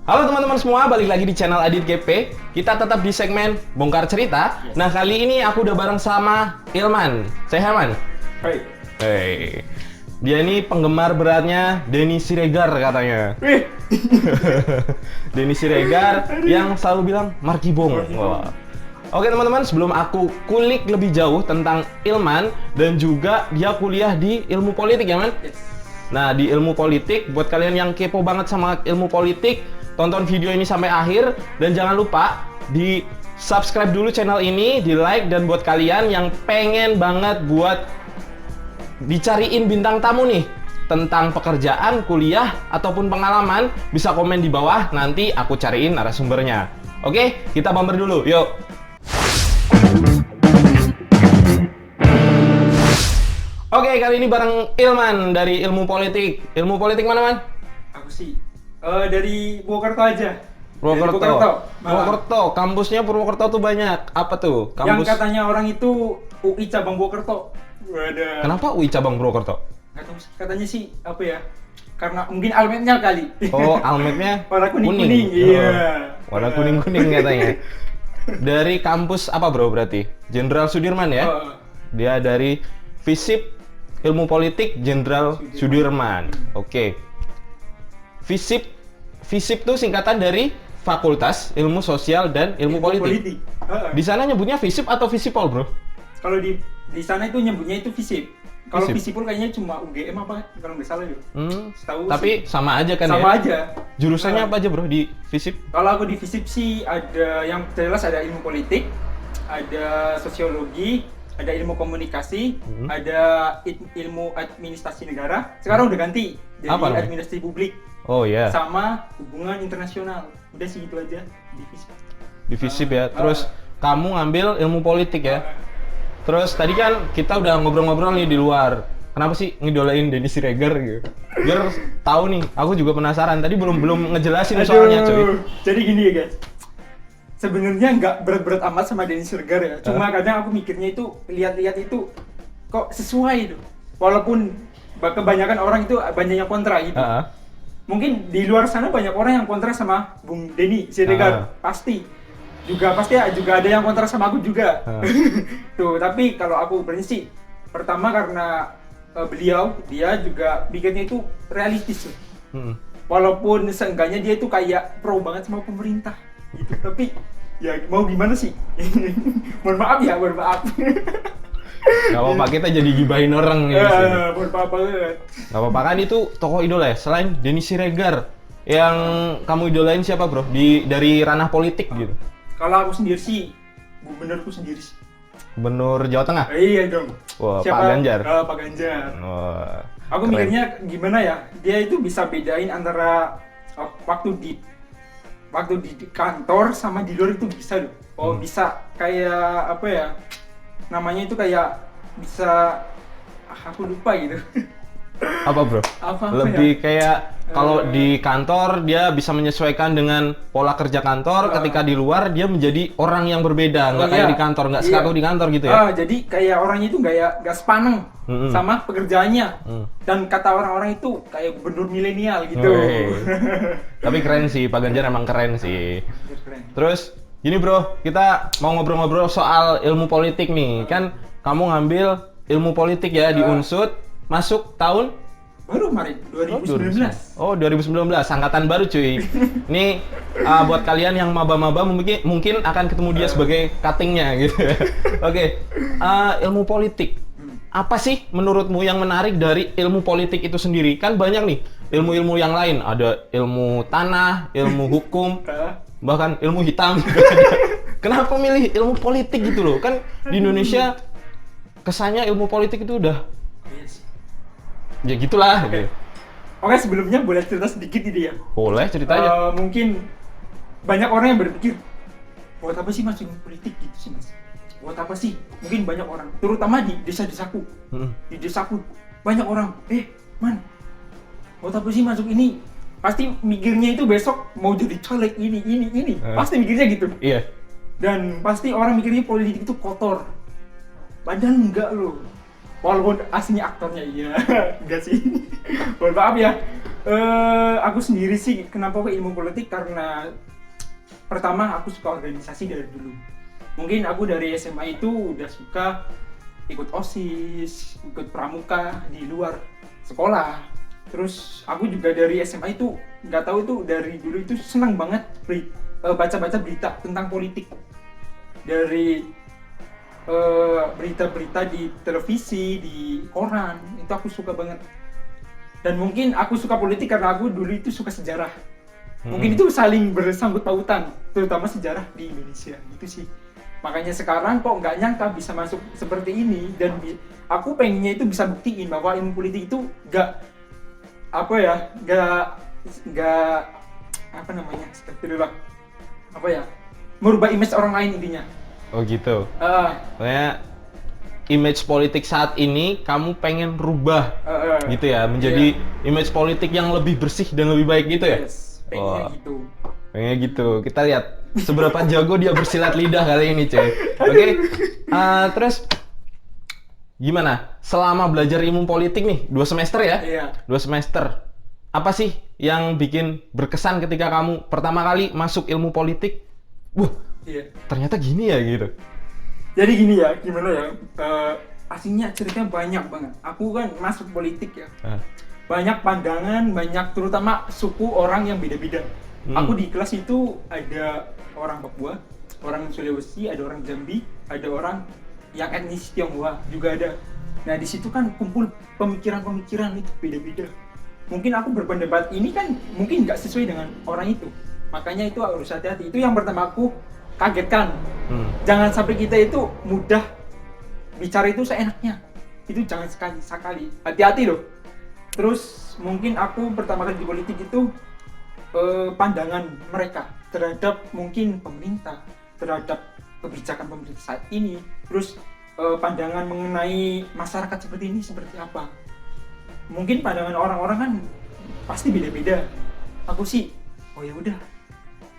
Halo teman-teman semua, balik lagi di channel Adit GP. Kita tetap di segmen Bongkar Cerita. Yes. Nah, kali ini aku udah bareng sama Ilman. Saya Herman. Hai. Hey. Dia ini penggemar beratnya Denny Siregar katanya. Wih. Denny Siregar yang selalu bilang Marky Bong. Wah. Oke teman-teman, sebelum aku kulik lebih jauh tentang Ilman dan juga dia kuliah di ilmu politik ya, Man? Yes. Nah, di ilmu politik, buat kalian yang kepo banget sama ilmu politik, tonton video ini sampai akhir dan jangan lupa di subscribe dulu channel ini, di like, dan buat kalian yang pengen banget buat dicariin bintang tamu nih tentang pekerjaan, kuliah, ataupun pengalaman, bisa komen di bawah, nanti aku cariin narasumbernya. Oke, kita bumper dulu, yuk! Oke, kali ini bareng Ilman dari ilmu politik. Ilmu politik mana, Man? Aku sih dari Purwokerto aja. Purwokerto. Dari Purwokerto. Purwokerto, kampusnya Purwokerto tuh banyak. Apa tuh? Yang Kampus. katanya orang itu UI cabang Purwokerto. Wadah. Kenapa UI cabang Purwokerto? Nggak tahu sih, katanya sih apa ya? Karena mungkin almetnya kali. Oh, almetnya warna kuning-kuning. Iya. Oh, warna kuning-kuning katanya. Dari kampus apa, Bro, berarti? Jenderal Sudirman ya? Oh, Dia dari FISIP Ilmu Politik Jenderal Sudirman. Oke. FISIP tuh singkatan dari Fakultas Ilmu Sosial dan Ilmu Politik. Di sana nyebutnya FISIP atau FISIPOL, Bro? Kalau di sana itu nyebutnya itu FISIP. Kalau FISIP. FISIPOL kayaknya cuma UGM apa kalau nggak salah ya. Setahu Tapi sih. sama aja kan Sama ya? aja. Jurusannya Nah. apa aja, Bro, di FISIP? Kalau aku di FISIP sih ada yang jelas ada ilmu politik, ada sosiologi, ada ilmu komunikasi, ada ilmu administrasi negara. Sekarang udah ganti jadi Apa namanya? administrasi publik Oh ya, sama hubungan internasional. Udah sih itu aja di FISIP. di FISIP ya. Terus kamu ngambil ilmu politik ya. Terus tadi kan kita udah ngobrol-ngobrol nih di luar. Kenapa sih ngidolain Denny Siregar gitu? Biar tahu nih, aku juga penasaran. Tadi belum ngejelasin soalnya, cuy. Jadi gini ya guys. Sebenarnya nggak berat-berat amat sama Denny Siregar ya. Cuma kadang aku mikirnya itu lihat-lihat itu kok sesuai itu. Walaupun kebanyakan orang itu banyak yang kontra gitu. Mungkin di luar sana banyak orang yang kontra sama Bung Denny Siregar, pasti. Juga ada yang kontra sama aku juga. Tuh, tapi kalau aku berarti pertama karena dia juga bikinnya itu realistis tuh. Walaupun seenggaknya dia itu kayak pro banget sama pemerintah gitu. Tapi ya mau gimana sih? Mohon maaf. Gak apa-apa, kita jadi gibahin orang ya di sini. Mohon maaf banget. Gak apa-apa, kan itu tokoh idola ya. Selain Denny Siregar, yang kamu idolain siapa, Bro? Dari ranah politik gitu. Kalau aku sendiri sih, gubernurku sendiri sih. Gubernur Jawa Tengah? Iya dong. Wah, Pak Ganjar. Pak Ganjar. Wah, Aku keren. mikirnya gimana ya? Dia itu bisa bedain antara waktu di kantor sama di luar itu bisa loh. Oh, bisa kayak apa ya? Namanya itu kayak bisa aku lupa gitu. Apa, Bro? Lebih kayak kalau di kantor dia bisa menyesuaikan dengan pola kerja kantor, ketika di luar dia menjadi orang yang berbeda, nggak kayak di kantor, nggak sekaku di kantor gitu ya. Jadi kayak orangnya itu nggak sepaneng sama pekerjaannya. Dan kata orang-orang itu kayak gubernur milenial gitu. Tapi keren sih, Pak Ganjar emang keren sih. Keren. Terus gini, Bro, kita mau ngobrol-ngobrol soal ilmu politik nih. Kan kamu ngambil ilmu politik ya di Unsud, masuk tahun baru kemarin 2019. Oh, 2019, angkatan baru cuy. Ini buat kalian yang maba-maba mungkin akan ketemu dia sebagai cuttingnya gitu. Oke, ilmu politik. Apa sih menurutmu yang menarik dari ilmu politik itu sendiri? Kan banyak nih ilmu-ilmu yang lain. Ada ilmu tanah, ilmu hukum, bahkan ilmu hitam. Kenapa milih ilmu politik gitu loh? Kan di Indonesia kesannya ilmu politik itu udah ya gitulah. Gitu. Oke, sebelumnya boleh cerita sedikit ini ya? Boleh, cerita aja. Mungkin banyak orang yang berpikir, buat apa sih masuk politik gitu sih mas? Buat apa sih? Mungkin banyak orang, terutama di desa-desaku. Di desaku, banyak orang, man, buat apa sih masuk ini? Pasti mikirnya itu besok mau jadi caleg ini. Pasti mikirnya gitu. Iya. Dan pasti orang mikirnya politik itu kotor. Padahal enggak loh. Walaupun aslinya aktornya iya, enggak sih. Mohon maaf ya. Aku sendiri sih kenapa ke ilmu politik karena pertama aku suka organisasi dari dulu. Mungkin aku dari SMA itu udah suka ikut OSIS, ikut pramuka di luar sekolah. Terus aku juga dari SMA itu nggak tahu itu dari dulu itu senang banget baca-baca berita tentang politik dari berita-berita di televisi, di koran, itu aku suka banget. Dan mungkin aku suka politik karena aku dulu itu suka sejarah. Mungkin itu saling bersangkut pautan, terutama sejarah di Indonesia, gitu sih. Makanya sekarang kok nggak nyangka bisa masuk seperti ini, dan aku pengennya itu bisa buktiin bahwa ilmu politik itu nggak merubah image orang lain intinya. Oh gitu. Pokoknya image politik saat ini kamu pengen rubah gitu ya, menjadi image politik yang lebih bersih dan lebih baik gitu ya? Yes, pengennya gitu. Pengennya gitu. Kita lihat seberapa jago dia bersilat lidah kali ini, cuy. Oke. Terus gimana? Selama belajar ilmu politik nih, 2 semester ya? Iya. 2 semester. Apa sih yang bikin berkesan ketika kamu pertama kali masuk ilmu politik? Wah, ternyata gini ya gitu. Jadi gini ya, gimana ya? Aslinya ceritanya banyak banget. Aku kan masuk politik ya. Banyak pandangan, banyak terutama suku orang yang beda-beda. Aku di kelas itu ada orang Papua, orang Sulawesi, ada orang Jambi, ada orang yang etnis Tionghoa juga ada. Nah di situ kan kumpul pemikiran-pemikiran itu beda-beda. Mungkin aku berpendapat ini kan mungkin nggak sesuai dengan orang itu. Makanya itu harus hati-hati. Itu yang pertama aku kagetkan. Jangan sampai kita itu mudah bicara itu seenaknya. Itu jangan sekali. Hati-hati loh. Terus mungkin aku pertama kali di politik itu pandangan mereka terhadap mungkin pemerintah, terhadap kebijakan pemerintah saat ini. Terus pandangan mengenai masyarakat seperti ini seperti apa. Mungkin pandangan orang-orang kan pasti beda-beda. Aku sih, oh ya udah.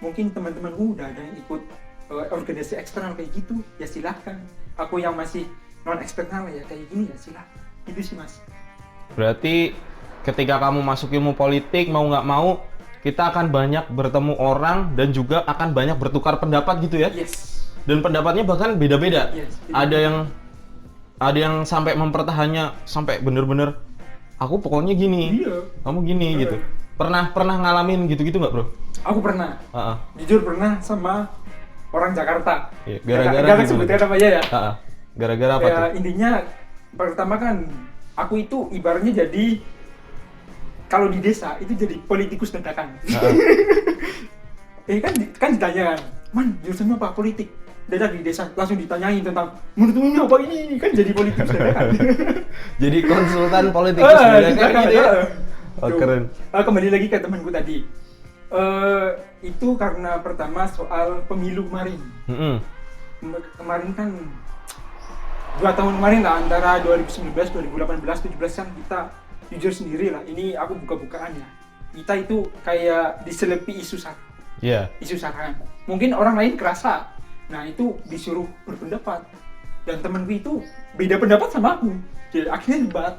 Mungkin teman-temanku udah ada yang ikut organisasi eksternal kayak gitu, ya silahkan. Aku yang masih non eksternal ya kayak gini ya silahkan. Itu sih mas. Berarti ketika kamu masuk ilmu politik, mau nggak mau kita akan banyak bertemu orang dan juga akan banyak bertukar pendapat gitu ya? Yes. Dan pendapatnya bahkan beda-beda. Yes. Ada yang sampai mempertahannya sampai bener-bener aku pokoknya gini, kamu gini gitu. Pernah ngalamin gitu-gitu nggak bro? Aku pernah. Jujur pernah sama orang Jakarta. Iya, gara-gara gitu. Sebutkan apa aja ya? Gara-gara apa ya, tuh? Intinya pertama kan aku itu ibaratnya jadi kalau di desa itu jadi politikus dadakan. kan ditanya kan, man jurusannya apa politik? Dadak di desa langsung ditanyain tentang menurutmu apa ini kan jadi politikus dadakan. Jadi konsultan politikus dadakan gitu ya? Oh, keren. Kembali lagi ke temanku tadi. Itu karena pertama soal pemilu kemarin. Kemarin kan 2 tahun kemarin lah, antara 2019, 2018, 2017 kan kita jujur sendiri lah, ini aku buka-bukaan ya. Kita itu kayak diselipi isu sara. Isu sara. Mungkin orang lain kerasa. Nah itu disuruh berpendapat. Dan temanku itu beda pendapat sama aku. Jadi akhirnya debat.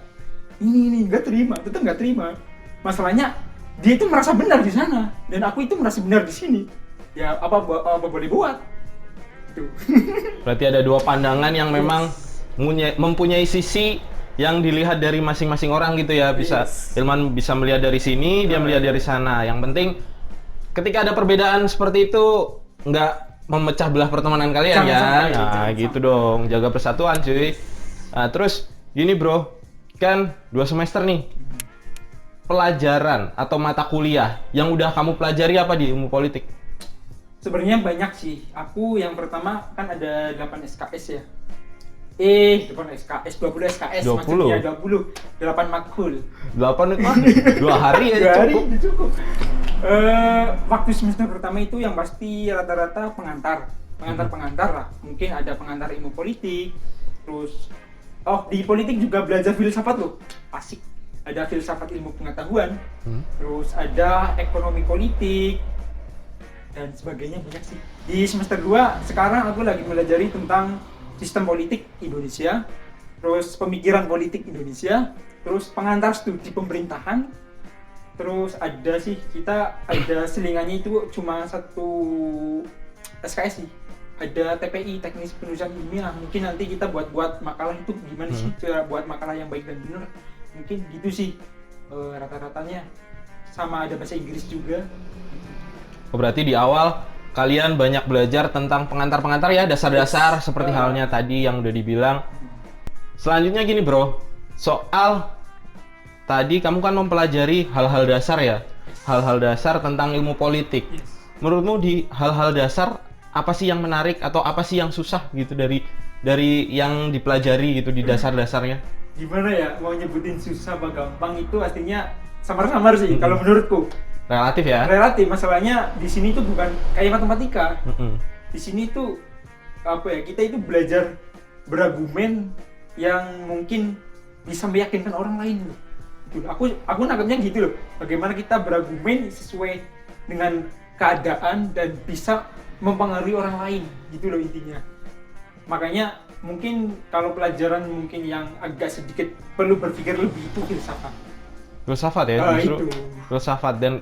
Ini tetap nggak terima. Masalahnya dia itu merasa benar di sana dan aku itu merasa benar di sini. Ya apa boleh buat. Tuh. Berarti ada 2 pandangan yang memang mempunyai sisi yang dilihat dari masing-masing orang gitu ya. Bisa Ilman bisa melihat dari sini, dia melihat dari sana. Yang penting ketika ada perbedaan seperti itu nggak memecah belah pertemanan kalian ya. Nah gitu dong, jaga persatuan cuy. Nah, terus gini bro, kan 2 semester nih. Pelajaran atau mata kuliah yang udah kamu pelajari apa di ilmu politik? Sebenarnya banyak sih. Aku yang pertama kan ada 8 SKS ya. 8 SKS, 20 SKS 20. maksudnya 20, 8 makul. 8 itu 2 hari ya 2 hari cukup. Waktu semester pertama itu yang pasti rata-rata pengantar lah. Mungkin ada pengantar ilmu politik. Terus di politik juga belajar filsafat loh. Asik. Ada filsafat ilmu pengetahuan. Terus ada ekonomi politik dan sebagainya banyak sih. Di semester 2 sekarang aku lagi melajari tentang sistem politik Indonesia, terus pemikiran politik Indonesia, terus pengantar studi pemerintahan, Terus ada sih, kita ada selingannya itu cuma satu SKS sih. Ada TPI, teknis penulisan ilmiah. Mungkin nanti kita buat makalah itu gimana sih cara buat makalah yang baik dan benar. Mungkin gitu sih rata-ratanya. Sama ada bahasa Inggris juga. Oh, berarti di awal kalian banyak belajar tentang pengantar-pengantar ya, dasar-dasar seperti halnya tadi yang udah dibilang. Selanjutnya gini bro, soal tadi kamu kan mempelajari hal-hal dasar ya, hal-hal dasar tentang ilmu politik. Menurutmu di hal-hal dasar apa sih yang menarik atau apa sih yang susah gitu dari yang dipelajari gitu di dasar-dasarnya? Gimana ya, mau nyebutin susah apa gampang itu artinya samar-samar sih kalau menurutku. Relatif ya? Relatif, masalahnya di sini tuh bukan kayak matematika. Di sini tuh apa ya, kita itu belajar berargumen yang mungkin bisa meyakinkan orang lain loh. Gitu. Aku nangkepnya gitu loh. Bagaimana kita berargumen sesuai dengan keadaan dan bisa mempengaruhi orang lain, gitu loh intinya. Makanya mungkin kalau pelajaran mungkin yang agak sedikit perlu berpikir lebih itu filsafat. Filsafat ya, justru itu. Filsafat. Dan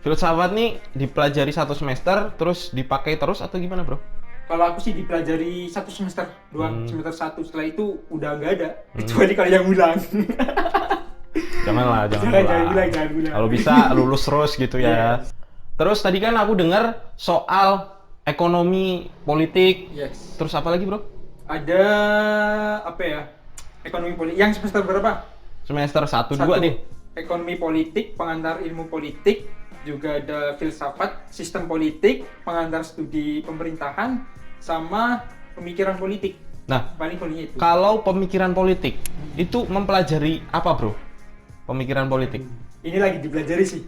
filsafat nih dipelajari 1 semester terus dipakai terus atau gimana bro? Kalau aku sih dipelajari 1 semester, 2 semester 1, setelah itu udah nggak ada, kecuali kalau yang ulang. Jangan bilang. Kalau bisa lulus terus gitu ya. Yes. Terus tadi kan aku dengar soal ekonomi politik. Yes. Terus apa lagi bro? Ada apa ya? Ekonomi politik. Yang semester berapa? Semester 1, 2 deh. Ekonomi politik, pengantar ilmu politik, juga ada filsafat, sistem politik, pengantar studi pemerintahan, sama pemikiran politik. Nah, paling itu. Kalau pemikiran politik itu mempelajari apa bro? Pemikiran politik. Ini lagi dipelajari sih.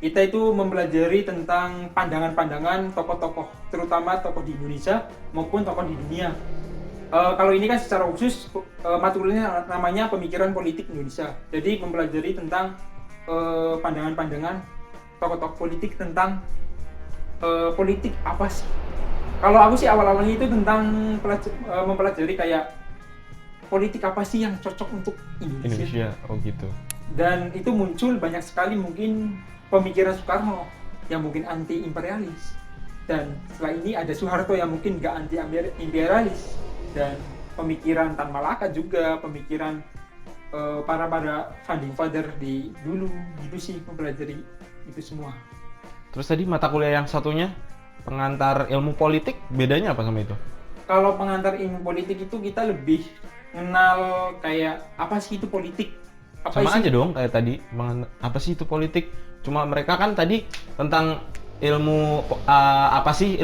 Kita itu mempelajari tentang pandangan-pandangan tokoh-tokoh, terutama tokoh di Indonesia maupun tokoh di dunia. Kalau ini kan secara khusus matkulnya namanya pemikiran politik Indonesia. Jadi mempelajari tentang pandangan-pandangan tokoh-tokoh politik tentang politik apa sih. Kalau aku sih awal-awalnya itu tentang mempelajari kayak politik apa sih yang cocok untuk Indonesia. Oh gitu. Dan itu muncul banyak sekali mungkin pemikiran Soekarno yang mungkin anti imperialis. Dan setelah ini ada Soeharto yang mungkin nggak anti imperialis. Dan pemikiran Tan Malaka juga, pemikiran para founding father di dulu, gitu sih mempelajari itu semua. Terus tadi mata kuliah yang satunya pengantar ilmu politik, bedanya apa sama itu? Kalau pengantar ilmu politik itu kita lebih kenal kayak apa sih itu politik. Apa sama aja dong kayak tadi, apa sih itu politik? Cuma mereka kan tadi tentang ilmu apa sih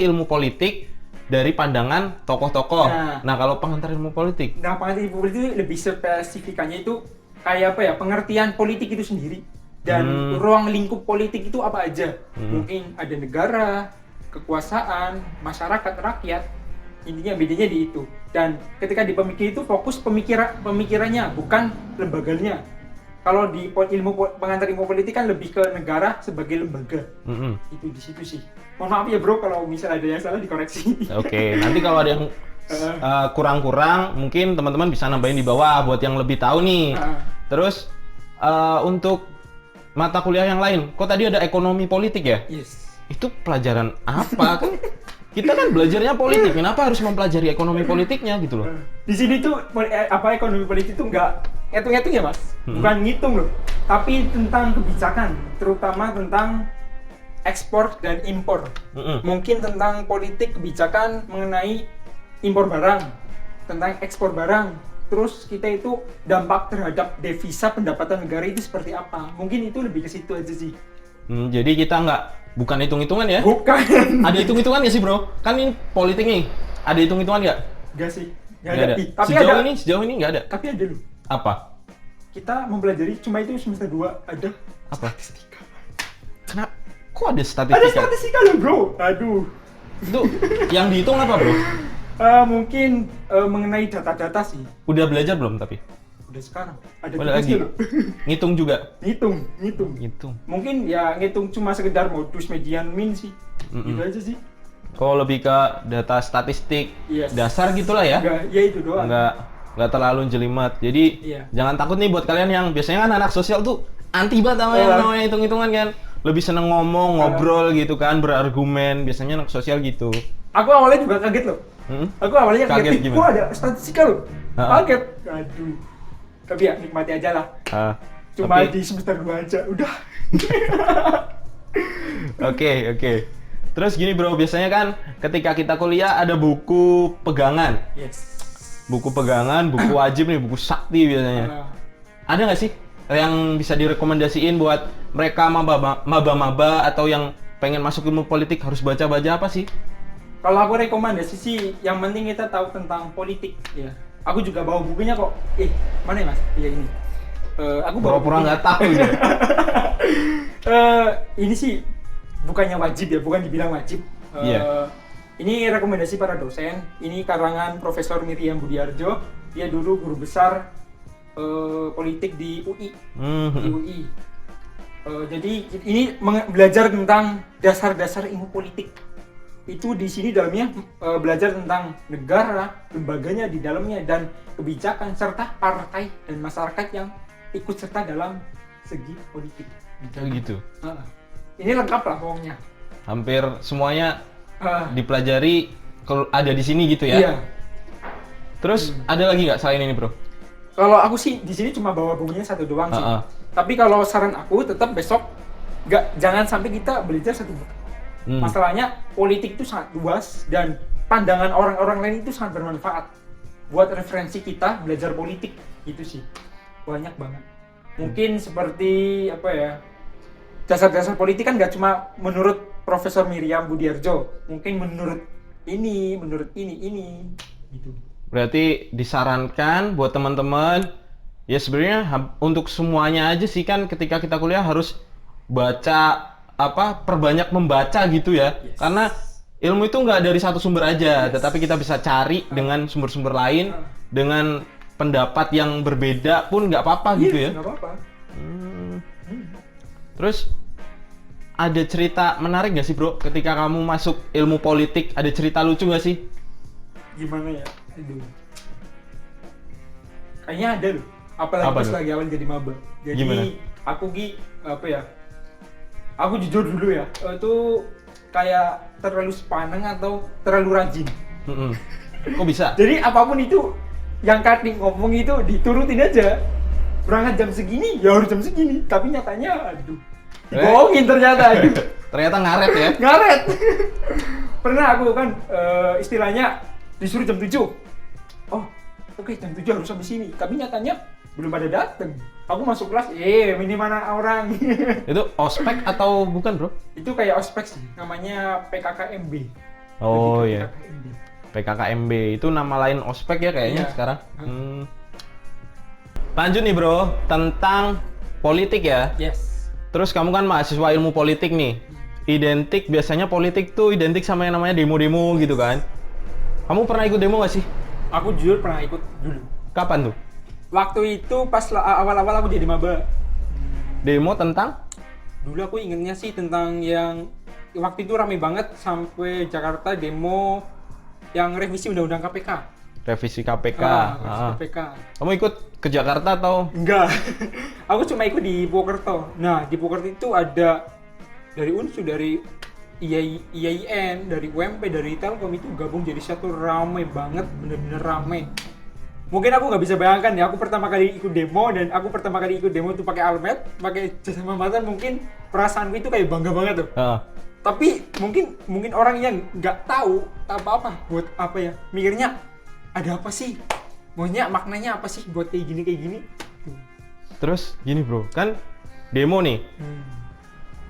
ilmu politik dari pandangan tokoh-tokoh. Nah, kalau pengantar ilmu politik. Nah, pengantar ilmu politik lebih spesifikannya itu kayak apa ya? Pengertian politik itu sendiri dan ruang lingkup politik itu apa aja. Mungkin ada negara, kekuasaan, masyarakat, rakyat. Intinya bedanya di itu. Dan ketika di pemikir itu fokus pemikirannya bukan lembaganya. Kalau di pengantar ilmu politik kan lebih ke negara sebagai lembaga. Itu di situ sih. Mohon maaf ya bro kalau misalnya ada yang salah dikoreksi. Oke, nanti kalau ada yang kurang-kurang mungkin teman-teman bisa nambahin di bawah buat yang lebih tahu nih. Terus untuk mata kuliah yang lain, kok tadi ada ekonomi politik ya? Yes. Itu pelajaran apa? Kita kan belajarnya politik, kenapa harus mempelajari ekonomi politiknya gitu loh? Di sini tuh ekonomi politik tuh nggak ngitung-ngitung ya mas, bukan ngitung loh, tapi tentang kebijakan, terutama tentang ekspor dan impor. Mungkin tentang politik kebijakan mengenai impor barang, tentang ekspor barang, terus kita itu dampak terhadap devisa pendapatan negara itu seperti apa? Mungkin itu lebih ke situ aja sih. Jadi kita bukan hitung-hitungan ya? Bukan. Ada hitung-hitungan nggak sih bro? Kan ini politik nih, ada hitung-hitungan nggak? Nggak sih. Nggak ada. Tapi Sejauh ini nggak ada. Tapi ada loh. Apa? Kita mempelajari cuma itu semester 2 ada. Apa? Statistika. Kenapa? Kok ada statistika? Ada statistika loh bro. Aduh. Itu yang dihitung apa bro? Mungkin mengenai data-data sih. Udah belajar belum tapi? Udah sekarang. Ada lagi loh. Ngitung juga? Ngitung. Mungkin ya ngitung cuma sekedar modus median min sih. Gitu aja sih. Kalau lebih ke data statistik dasar gitulah ya? Enggak, ya itu doang. Nggak terlalu jelimet. Jadi jangan takut nih buat kalian yang biasanya kan anak sosial tuh anti banget sama yang namanya hitung-hitungan kan. Lebih seneng ngomong, ngobrol gitu kan, berargumen. Biasanya anak sosial gitu. Aku awalnya juga kaget loh. Aku awalnya Kaget kaget, gimana? kok ada statistika loh. Ha-ha. Kaget. Aduh. Tapi ya nikmati aja lah. Cuma Tapi- di semester 2 aja, udah. Oke. Terus gini bro, biasanya kan ketika kita kuliah ada buku pegangan. Yes. Buku pegangan, buku wajib nih, buku sakti biasanya. Ada nggak sih yang bisa direkomendasiin buat mereka maba-maba atau yang pengen masuk ilmu politik harus baca-baca apa sih? Kalau aku rekomendasi sih, yang penting kita tahu tentang politik ya. Aku juga bawa bukunya kok. Mana ya mas? Iya ini. Aku bawa Pura-pura bukunya. nggak tahu ya. Ini sih bukannya wajib ya, bukan dibilang wajib. Iya. Ini rekomendasi para dosen. Ini karangan Profesor Miriam Budiarjo. Dia dulu guru besar politik di UI. Di UI. Jadi ini belajar tentang dasar-dasar ilmu politik. Itu di sini dalamnya belajar tentang negara, lembaganya di dalamnya, dan kebijakan serta partai dan masyarakat yang ikut serta dalam segi politik. Gitu. Ini lengkap lah pokoknya. Hampir semuanya Ah, dipelajari kalau ada di sini gitu ya. Iya. Terus ada lagi nggak selain ini bro? Kalau aku sih di sini cuma bawa bukunya satu doang sih. Tapi kalau saran aku tetap besok jangan sampai kita belajar satu buku. Masalahnya politik itu sangat luas dan pandangan orang-orang lain itu sangat bermanfaat buat referensi kita belajar politik gitu sih. Banyak banget. Mungkin seperti apa ya? Dasar-dasar politik kan nggak cuma menurut Profesor Miriam Budiarjo, mungkin menurut ini gitu. Berarti disarankan buat teman-teman ya sebenarnya untuk semuanya aja sih kan ketika kita kuliah harus baca perbanyak membaca gitu ya. Yes. Karena ilmu itu nggak dari satu sumber aja, tetapi kita bisa cari dengan sumber-sumber lain dengan pendapat yang berbeda pun nggak apa-apa gitu ya. Nggak apa-apa. Terus ada cerita menarik nggak sih bro ketika kamu masuk ilmu politik? Ada cerita lucu nggak sih? Gimana ya? Aduh. Kayaknya ada loh. Apalagi Apa pas tuh? lagi awal jadi maba. Jadi Gimana? aku aku jujur dulu ya. Itu kayak terlalu sepaneng atau terlalu rajin. Kok bisa? Jadi apapun itu yang Kartik ngomong itu diturutin aja. Berangkat jam segini, ya harus jam segini. Tapi nyatanya, aduh, dibohongin ternyata. Aduh. Ternyata ngaret ya? Ngaret. Pernah aku kan istilahnya disuruh jam 7. Oh, oke, jam 7 harus sampai sini. Tapi nyatanya belum pada dateng. Aku masuk kelas, ini mana orang. Itu ospek atau bukan bro? Itu kayak ospek sih, namanya PKKMB. Oh Lebih ke iya. PKKMB. PKKMB itu nama lain ospek ya kayaknya Iya. sekarang. Lanjut nih bro, tentang politik ya. Yes. Terus kamu kan mahasiswa ilmu politik nih. Identik biasanya politik tuh identik sama yang namanya demo-demo gitu kan. Kamu pernah ikut demo gak sih? Aku jujur pernah ikut dulu. Kapan tuh? Waktu itu pas awal-awal aku jadi maba. Demo tentang? Dulu aku ingetnya sih tentang yang waktu itu rame banget sampai Jakarta demo yang revisi undang-undang KPK. Revisi KPK. Revisi KPK. Kamu ikut ke Jakarta atau? Enggak. Aku cuma ikut di Purwokerto. Nah, di Purwokerto itu ada dari UNSU, dari IAIN, dari UMP, dari Telkom itu gabung jadi satu, rame banget, bener-bener rame. Mungkin aku nggak bisa bayangkan ya, aku pertama kali ikut demo dan aku pertama kali ikut demo itu pakai almet, pakai jas hambatan, mungkin perasaanku itu kayak bangga banget tuh. Tapi mungkin orang yang nggak tahu apa-apa buat apa ya, mikirnya ada apa sih? Maunya maknanya apa sih buat kayak gini? Terus gini bro, kan demo nih.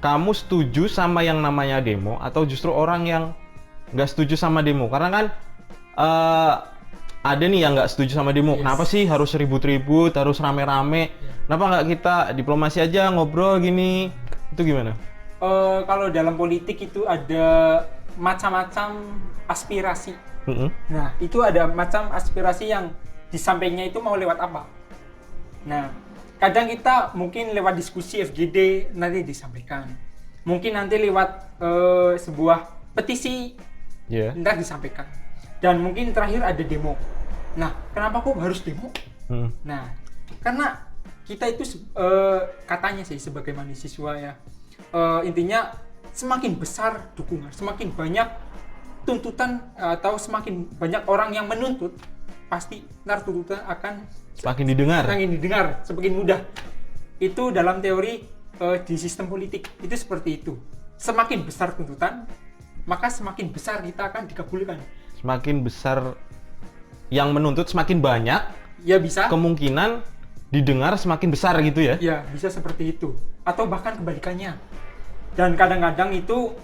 Kamu setuju sama yang namanya demo atau justru orang yang nggak setuju sama demo? Karena kan ada nih yang nggak setuju sama demo. Yes. Kenapa sih harus ribut-ribut, harus rame-rame? Kenapa nggak kita diplomasi aja, ngobrol gini? Itu gimana? Kalau dalam politik itu ada macam-macam aspirasi. Nah, itu ada macam aspirasi yang disampaikannya itu mau lewat apa. Nah, kadang kita mungkin lewat diskusi FGD nanti disampaikan. Mungkin nanti lewat sebuah petisi ntar disampaikan. Dan mungkin terakhir ada demo. Nah, kenapa kok harus demo? Nah, karena kita itu katanya sih sebagai mahasiswa ya, intinya semakin besar dukungan, semakin banyak tuntutan atau semakin banyak orang yang menuntut, pasti ntar tuntutan akan Semakin didengar. semakin mudah. Itu dalam teori di sistem politik itu seperti itu. Semakin besar tuntutan, maka semakin besar kita akan dikabulkan. Semakin besar yang menuntut, semakin banyak Ya bisa. kemungkinan didengar semakin besar gitu ya. Ya, bisa seperti itu. Atau bahkan kebalikannya. Dan kadang-kadang itu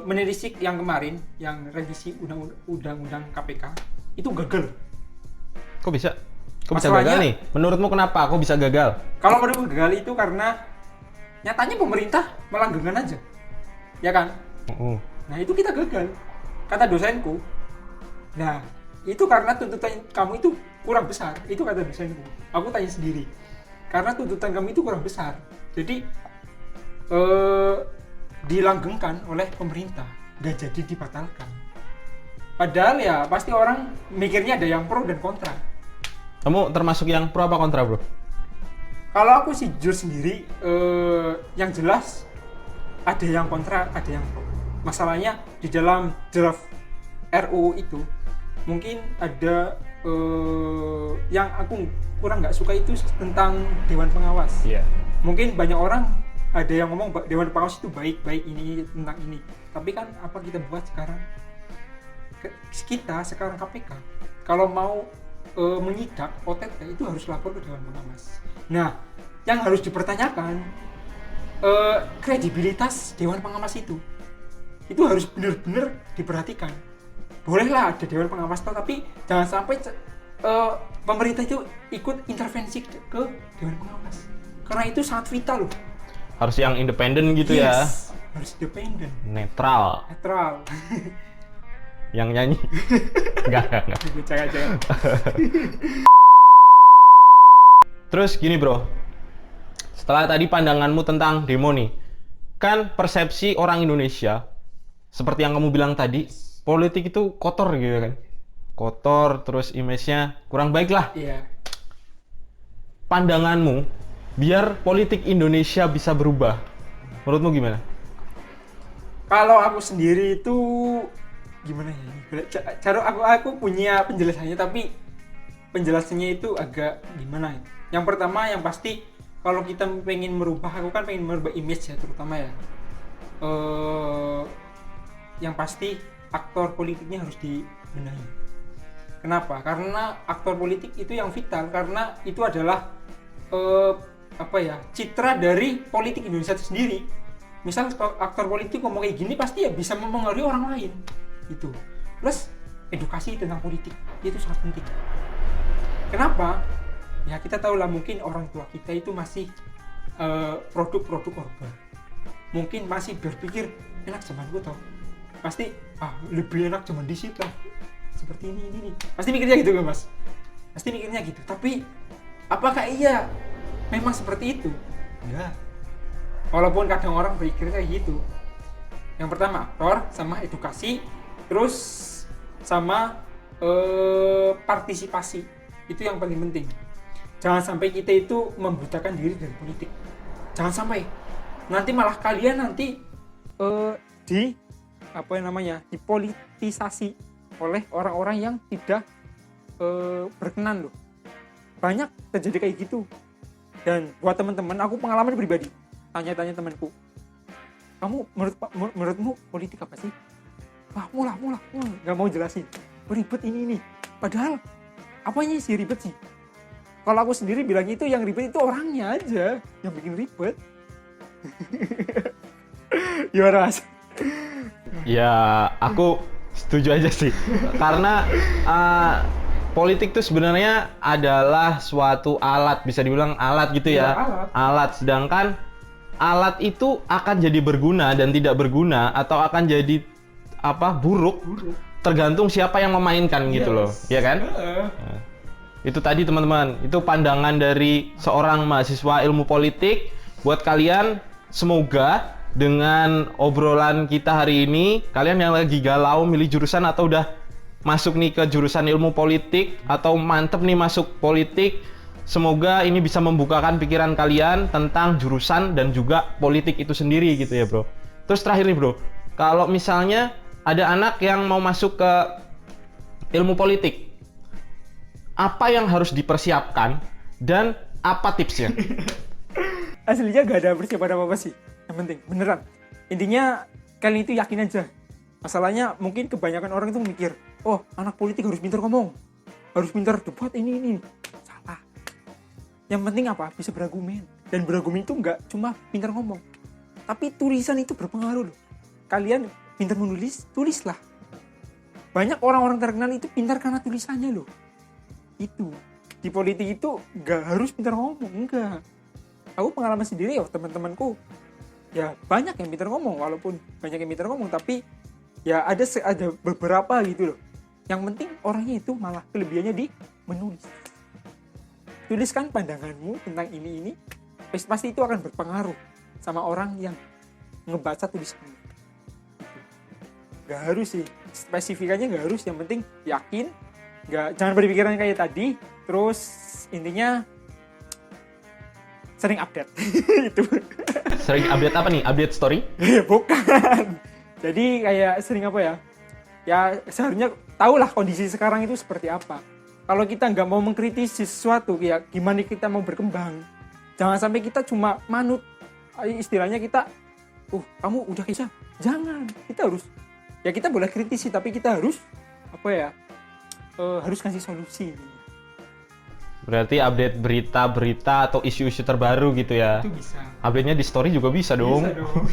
menelisik yang kemarin, yang revisi undang-undang KPK, itu gagal. Kok bisa? Kok bisa Masalahnya- gagal nih? Menurutmu kenapa? Kok bisa gagal? Kalau menurut gagal itu karena nyatanya pemerintah melanggengkan aja. Ya kan? Nah, itu kita gagal. Kata dosenku. Nah, itu karena tuntutan kamu itu kurang besar. Itu kata dosenku. Aku tanya sendiri. Karena tuntutan kamu itu kurang besar. Jadi dilanggengkan oleh pemerintah, nggak jadi dibatalkan. Padahal ya pasti orang mikirnya ada yang pro dan kontra. Kamu termasuk yang pro apa kontra, bro? Kalau aku sih jujur sendiri, yang jelas ada yang kontra, ada yang pro. Masalahnya di dalam draft RUU itu mungkin ada yang aku kurang nggak suka itu tentang Dewan Pengawas. Iya. Mungkin banyak orang ada yang ngomong Dewan Pengawas itu baik ini tentang ini. Tapi kan apa kita buat sekarang? Kita sekarang KPK kalau mau menyidak OTT itu harus lapor ke Dewan Pengawas. Nah, yang harus dipertanyakan kredibilitas Dewan Pengawas itu harus benar-benar diperhatikan. Bolehlah ada Dewan Pengawas, tapi jangan sampai pemerintah itu ikut intervensi ke Dewan Pengawas. Karena itu sangat vital loh. Harus yang independen gitu ya. Harus independen, Netral. netral. Yang nyanyi. Enggak. Jangan. Terus gini, bro. Setelah tadi pandanganmu tentang demo nih. Kan persepsi orang Indonesia seperti yang kamu bilang tadi, politik itu kotor gitu kan. Kotor, terus image-nya kurang baik lah. Iya. Pandanganmu biar politik Indonesia bisa berubah, menurutmu gimana? Kalau aku sendiri itu gimana ya? Cara aku punya penjelasannya, tapi penjelasannya itu agak gimana ya? Yang pertama, yang pasti kalau kita pengen merubah, aku kan pengen merubah image ya, terutama ya. Yang pasti aktor politiknya harus dibenahi. Kenapa? Karena aktor politik itu yang vital, karena itu adalah citra dari politik Indonesia itu sendiri. Misal aktor politik ngomong kayak gini pasti ya bisa mempengaruhi orang lain gitu. Plus edukasi tentang politik itu sangat penting. Kenapa? Ya kita tahu lah, mungkin orang tua kita itu masih produk-produk orba. Mungkin masih berpikir enak zaman gue tau. Pasti lebih enak zaman di situ lah. Seperti ini. Pasti mikirnya gitu kan, Mas? Pasti mikirnya gitu. Tapi apakah iya memang seperti itu? Ya. Walaupun kadang orang berpikir kayak gitu. Yang pertama aktor sama edukasi, terus sama partisipasi. Itu yang paling penting. Jangan sampai kita itu membutakan diri dari politik. Jangan sampai. Nanti malah kalian nanti dipolitisasi oleh orang-orang yang tidak berkenan loh. Banyak terjadi kayak gitu. Dan buat teman-teman, aku pengalaman pribadi, tanya-tanya temanku, kamu menurutmu politik apa sih? Mula, nggak mau jelasin. Ribet ini. Padahal apanya sih ribet sih? Kalau aku sendiri bilang itu yang ribet itu orangnya aja yang bikin ribet. Gimana, Mas? Ya, aku setuju aja sih. Karena politik itu sebenarnya adalah suatu alat, bisa dibilang alat gitu ya. Alat. Sedangkan alat itu akan jadi berguna dan tidak berguna, atau akan jadi buruk. Tergantung siapa yang memainkan gitu loh, ya kan? Nah, itu tadi teman-teman, itu pandangan dari seorang mahasiswa ilmu politik. Buat kalian, semoga dengan obrolan kita hari ini, kalian yang lagi galau milih jurusan atau udah masuk nih ke jurusan ilmu politik, atau mantep nih masuk politik, Semoga ini bisa membukakan pikiran kalian tentang jurusan dan juga politik itu sendiri gitu ya bro. Terus terakhir nih bro, kalau misalnya ada anak yang mau masuk ke ilmu politik, apa yang harus dipersiapkan dan apa tipsnya? Aslinya gak ada persiapan apa-apa sih. Yang penting, beneran. Intinya, kalian itu yakin aja. Masalahnya, mungkin kebanyakan orang itu mikir, oh, anak politik harus pintar ngomong. Harus pintar debat ini. Salah. Yang penting apa? Bisa berargumen. Dan berargumen itu nggak cuma pintar ngomong. Tapi tulisan itu berpengaruh loh. Kalian pintar menulis, tulislah. Banyak orang-orang terkenal itu pintar karena tulisannya loh. Itu. Di politik itu nggak harus pintar ngomong, enggak. Aku pengalaman sendiri ya, teman-temanku ya banyak yang pintar ngomong, walaupun banyak yang pintar ngomong, tapi ya ada beberapa gitu loh. Yang penting orangnya itu malah kelebihannya di menulis. Tuliskan pandanganmu tentang ini, pasti itu akan berpengaruh sama orang yang ngebaca tulisanmu. Gak harus sih, spesifikannya gak harus, yang penting yakin, jangan berpikiran kayak tadi, terus intinya sering update. Itu. Sering update apa nih? Update story? Bukan. Jadi kayak sering apa ya? Ya seharusnya tahulah kondisi sekarang itu seperti apa. Kalau kita nggak mau mengkritisi sesuatu, ya gimana kita mau berkembang? Jangan sampai kita cuma manut. Istilahnya kita, kamu udah kisah. Jangan. Kita harus, ya kita boleh kritisi, tapi kita harus apa ya? Harus kasih solusi. Berarti update berita-berita atau isu-isu terbaru gitu ya? Itu bisa. Update-nya di story juga bisa dong. Bisa dong.